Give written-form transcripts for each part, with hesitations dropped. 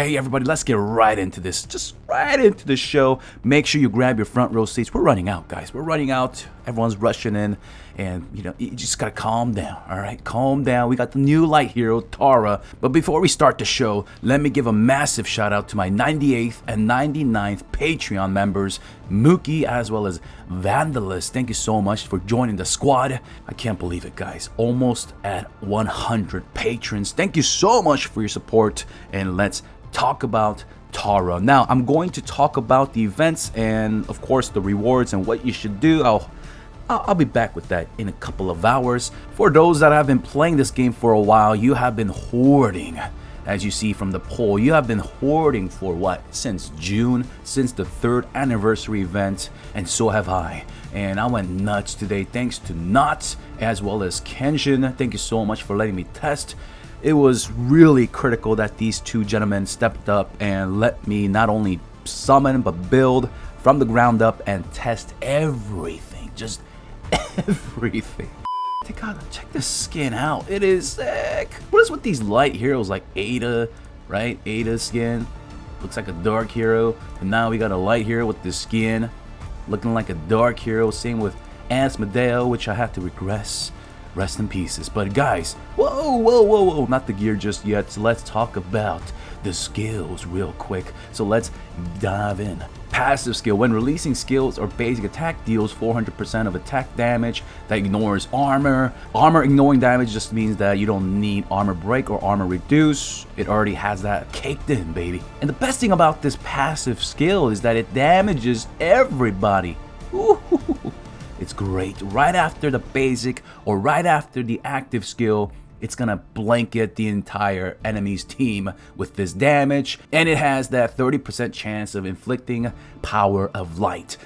Okay, everybody, let's get right into this. Just right into the show. Make sure you grab your front row seats. We're running out, guys. We're running out. Everyone's rushing in. And, you just got to calm down, all right? Calm down. We got the new light hero, Tara. But before we start the show, let me give a massive shout out to my 98th and 99th Patreon members, Mookie as well as Vandalist. Thank you so much for joining the squad. I can't believe it, guys. Almost at 100 patrons. Thank you so much for your support. And let's talk about Tara. Now, I'm going to talk about the events and, of course, the rewards and what you should do. I'll be back with that in a couple of hours. For those that have been playing this game for a while, you have been hoarding. As you see from the poll, you have been hoarding for what? Since June, since the 3rd anniversary event, and so have I. And I went nuts today thanks to Knots as well as Kenshin. Thank you so much for letting me test. It was really critical that these two gentlemen stepped up and let me not only summon but build from the ground up and test everything. Just everything. Check this skin out. It is sick. What is with these light heroes like Ada, right? Ada skin. Looks like a dark hero. And now we got a light hero with this skin. Looking like a dark hero. Same with Asmodeo, which I have to regress. Rest in pieces. But guys, whoa. Not the gear just yet. So let's talk about the skills real quick. So let's dive in. Passive skill. When releasing skills or basic attack deals 400% of attack damage that ignores armor. Armor ignoring damage just means that you don't need armor break or armor reduce. It already has that caked in, baby. And the best thing about this passive skill is that it damages everybody. Ooh. It's great. Right after the basic or right after the active skill, it's gonna blanket the entire enemy's team with this damage, and it has that 30% chance of inflicting power of light.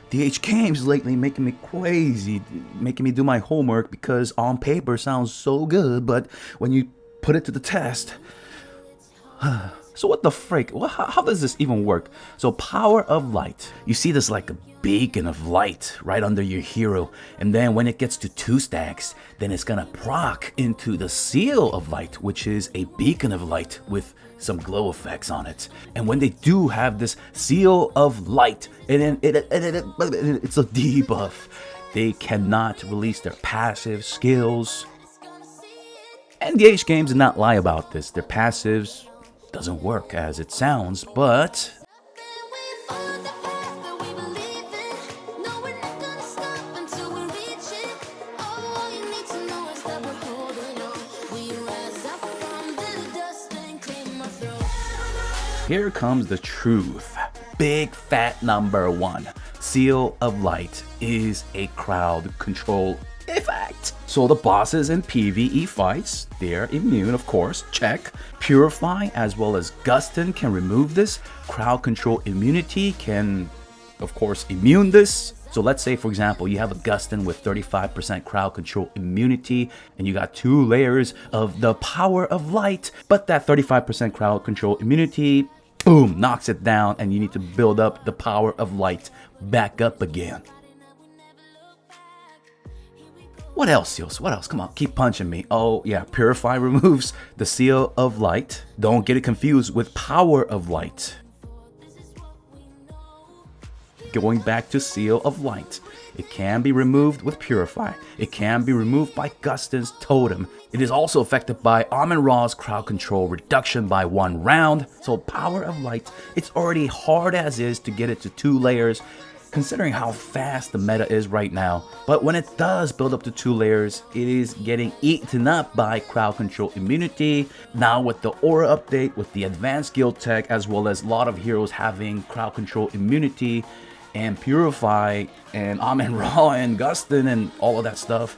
DH games lately making me crazy, making me do my homework because on paper sounds so good, but when you put it to the test, so what the frick? How does this even work? So power of light. You see this like a beacon of light right under your hero. And then when it gets to 2 stacks, then it's gonna proc into the seal of light, which is a beacon of light with some glow effects on it. And when they do have this seal of light, and it's a debuff, they cannot release their passive skills. And DH games did not lie about this. Their passives doesn't work as it sounds, but here comes the truth. Big fat number 1. Seal of Light is a crowd control effect. So the bosses in PvE fights, they're immune, of course, check. Purify as well as Gustin can remove this. Crowd control immunity can, of course, immune this. So let's say, for example, you have a Gustin with 35% crowd control immunity, and you got 2 layers of the power of light, but that 35% crowd control immunity, boom, knocks it down, and you need to build up the power of light back up again. What else, Seals? What else? Come on, keep punching me. Oh, yeah, Purify removes the Seal of Light. Don't get it confused with Power of Light. Going back to Seal of Light. It can be removed with Purify. It can be removed by Gustin's Totem. It is also affected by Amun-Ra's crowd control reduction by 1 round. So Power of Light, it's already hard as is to get it to 2 layers, considering how fast the meta is right now. But when it does build up to 2 layers, it is getting eaten up by crowd control immunity. Now with the aura update, with the advanced skill tech, as well as a lot of heroes having crowd control immunity and Purify and Amun-Ra and Gustin and all of that stuff,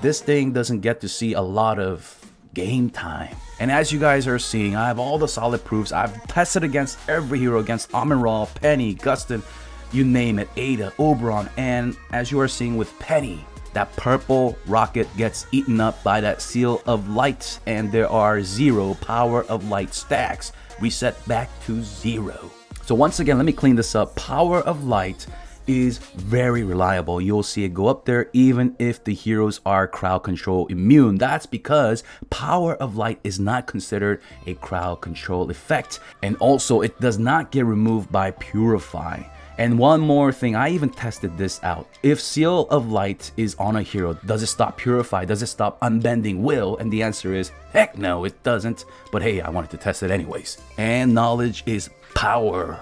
this thing doesn't get to see a lot of game time. And as you guys are seeing, I have all the solid proofs. I've tested against every hero, against Amun-Ra, Penny, Gustin, you name it, Ada, Oberon, and as you are seeing with Penny, that purple rocket gets eaten up by that Seal of Light, and there are 0 Power of Light stacks, reset back to 0. So once again, let me clean this up. Power of Light is very reliable. You'll see it go up there even if the heroes are crowd control immune. That's because Power of Light is not considered a crowd control effect, and also it does not get removed by Purify. And one more thing, I even tested this out. If Seal of Light is on a hero, does it stop Purify? Does it stop Unbending Will? And the answer is, heck no, it doesn't. But hey, I wanted to test it anyways. And knowledge is power.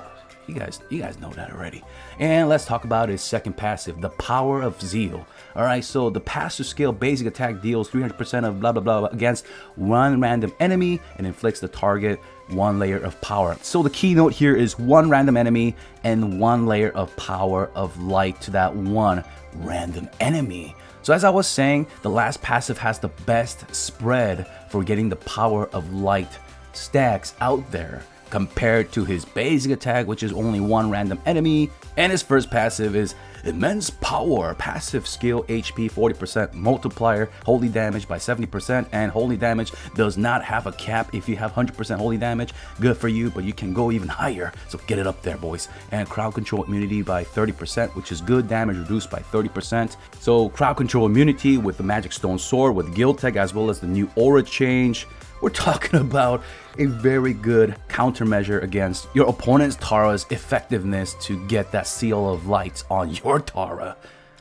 You guys know that already. And let's talk about his second passive, the Power of Zeal. Alright, so the passive skill basic attack deals 300% of blah blah blah against one random enemy and inflicts the target 1 layer of power. So the keynote here is 1 random enemy and 1 layer of Power of Light to that 1 random enemy. So as I was saying, the last passive has the best spread for getting the Power of Light stacks out there, compared to his basic attack, which is only 1 random enemy, and his first passive is Immense Power, passive skill HP 40% multiplier, holy damage by 70%, and holy damage does not have a cap. If you have 100% holy damage, good for you, but you can go even higher, so get it up there, boys. And crowd control immunity by 30%, which is good, damage reduced by 30%. So crowd control immunity with the Magic Stone Sword, with Guild Tech, as well as the new aura change. We're talking about a very good countermeasure against your opponent's Tara's effectiveness to get that Seal of Light on your Tara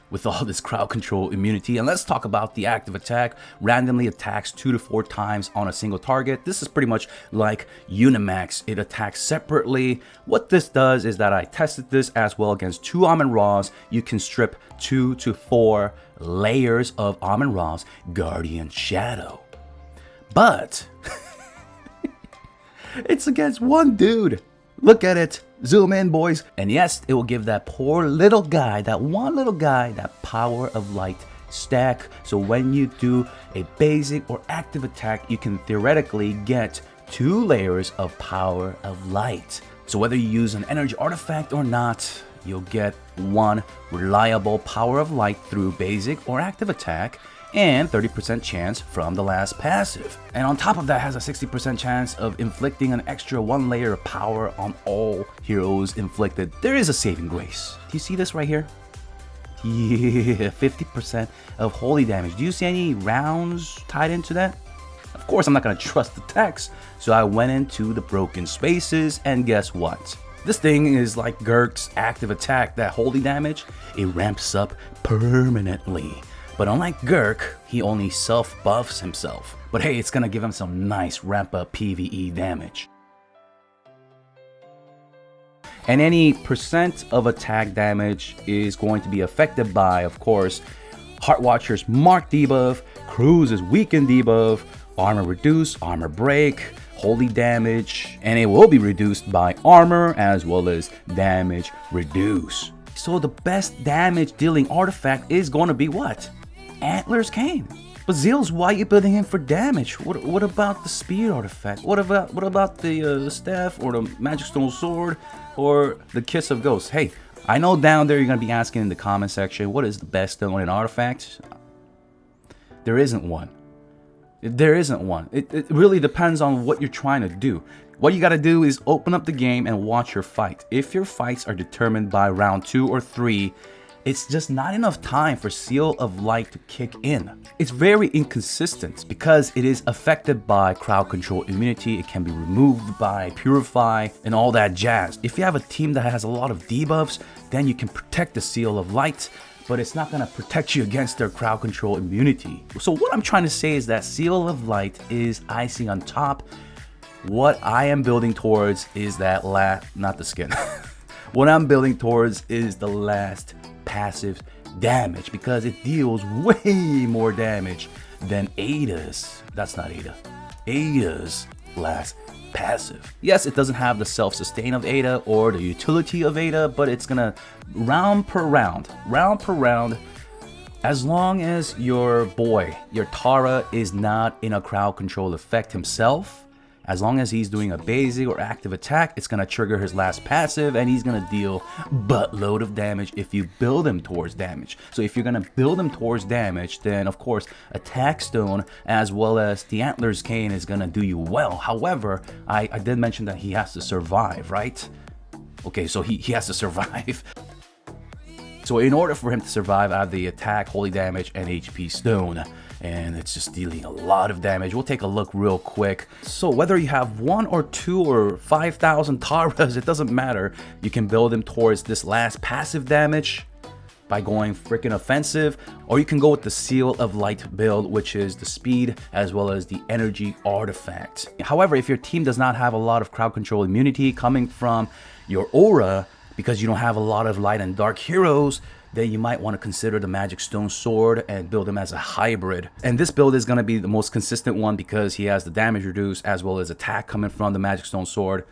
with all this crowd control immunity. And let's talk about the active attack. Randomly attacks 2 to 4 times on a single target. This is pretty much like Unimax. It attacks separately. What this does is that I tested this as well against 2 Amun-Ra's. You can strip 2 to 4 layers of Amun-Ra's Guardian Shadow. But it's against 1 dude. Look at it. Zoom in, boys. And yes, it will give that poor little guy, that one little guy, that Power of Light stack. So when you do a basic or active attack, you can theoretically get 2 layers of Power of Light. So whether you use an energy artifact or not, you'll get 1 reliable Power of Light through basic or active attack, and 30% chance from the last passive. And on top of that, has a 60% chance of inflicting an extra 1 layer of power on all heroes inflicted. There is a saving grace. Do you see this right here? Yeah, 50% of holy damage. Do you see any rounds tied into that? Of course, I'm not gonna trust the text, so I went into the broken spaces, and guess what? This thing is like Gurk's active attack, that holy damage, it ramps up permanently. But unlike Gurk, he only self-buffs himself. But hey, it's gonna give him some nice ramp-up PvE damage. And any percent of attack damage is going to be affected by, of course, Heartwatcher's Mark debuff, Cruise's Weaken debuff, Armor Reduce, Armor Break, Holy Damage, and it will be reduced by Armor as well as Damage Reduce. So the best damage dealing artifact is going to be what? Antler's Cane. But Zeals, why are you building him for damage? What about the speed artifact? What about the staff or the Magic Stone Sword or the Kiss of Ghosts? Hey, I know down there you're gonna be asking in the comment section, what is the best stone in artifacts? There isn't one. There isn't one. It really depends on what you're trying to do. What you gotta do is open up the game and watch your fight. If your fights are determined by round 2 or 3, it's just not enough time for Seal of Light to kick in. It's very inconsistent because it is affected by crowd control immunity. It can be removed by Purify and all that jazz. If you have a team that has a lot of debuffs, then you can protect the Seal of Light, but it's not gonna protect you against their crowd control immunity. So what I'm trying to say is that Seal of Light is icing on top. What I am building towards is that not the skin. What I'm building towards is the last passive damage, because it deals way more damage than Ada's. That's not Ada. Ada's last passive. Yes, it doesn't have the self-sustain of Ada or the utility of Ada, but it's gonna round per round, as long as your boy, your Tara, is not in a crowd control effect himself. As long as he's doing a basic or active attack, it's gonna trigger his last passive and he's gonna deal buttload of damage if you build him towards damage. So if you're gonna build him towards damage, then of course Attack Stone as well as the Antler's Cane is gonna do you well. However, I did mention that he has to survive, right? Okay, so he has to survive. So in order for him to survive, I have the attack, holy damage, and HP stone. And it's just dealing a lot of damage. We'll take a look real quick. So whether you have 1 or 2 or 5,000 Taras, it doesn't matter. You can build him towards this last passive damage by going freaking offensive, or you can go with the Seal of Light build, which is the speed as well as the energy artifact. However, if your team does not have a lot of crowd control immunity coming from your aura, because you don't have a lot of light and dark heroes, then you might want to consider the Magic Stone Sword and build him as a hybrid. And this build is going to be the most consistent one because he has the damage reduced as well as attack coming from the Magic Stone Sword.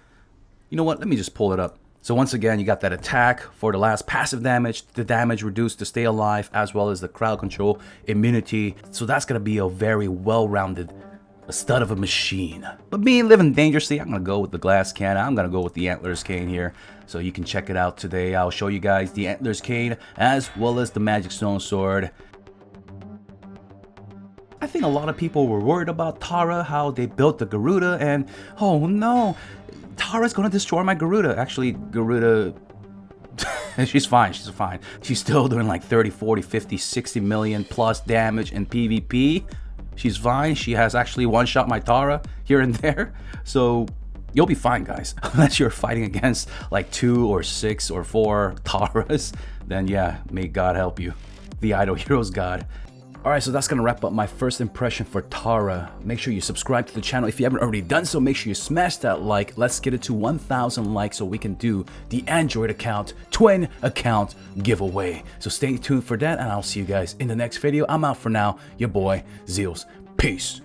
You know what? Let me just pull it up. So once again, you got that attack for the last passive damage, the damage reduced to stay alive, as well as the crowd control immunity. So that's going to be a very well-rounded stud of a machine. But me living dangerously, I'm going to go with the glass cannon. I'm going to go with the antlers cane here. So you can check it out today. I'll show you guys the antlers cane as well as the Magic Stone Sword. I think a lot of people were worried about Tara, how they built the Garuda, and oh no, Tara's gonna destroy my Garuda. Actually, Garuda, she's fine, she's fine. She's still doing like 30, 40, 50, 60 million plus damage in PvP. She's fine. She has actually one-shot my Tara here and there. So you'll be fine, guys. Unless you're fighting against like 2 or 6 or 4 Taras, then yeah, may God help you. The Idle Heroes God. Alright, so that's gonna wrap up my first impression for Tara. Make sure you subscribe to the channel if you haven't already done so. Make sure you smash that like. Let's get it to 1,000 likes so we can do the Android account, twin account giveaway. So stay tuned for that, and I'll see you guys in the next video. I'm out for now. Your boy, Zeals. Peace.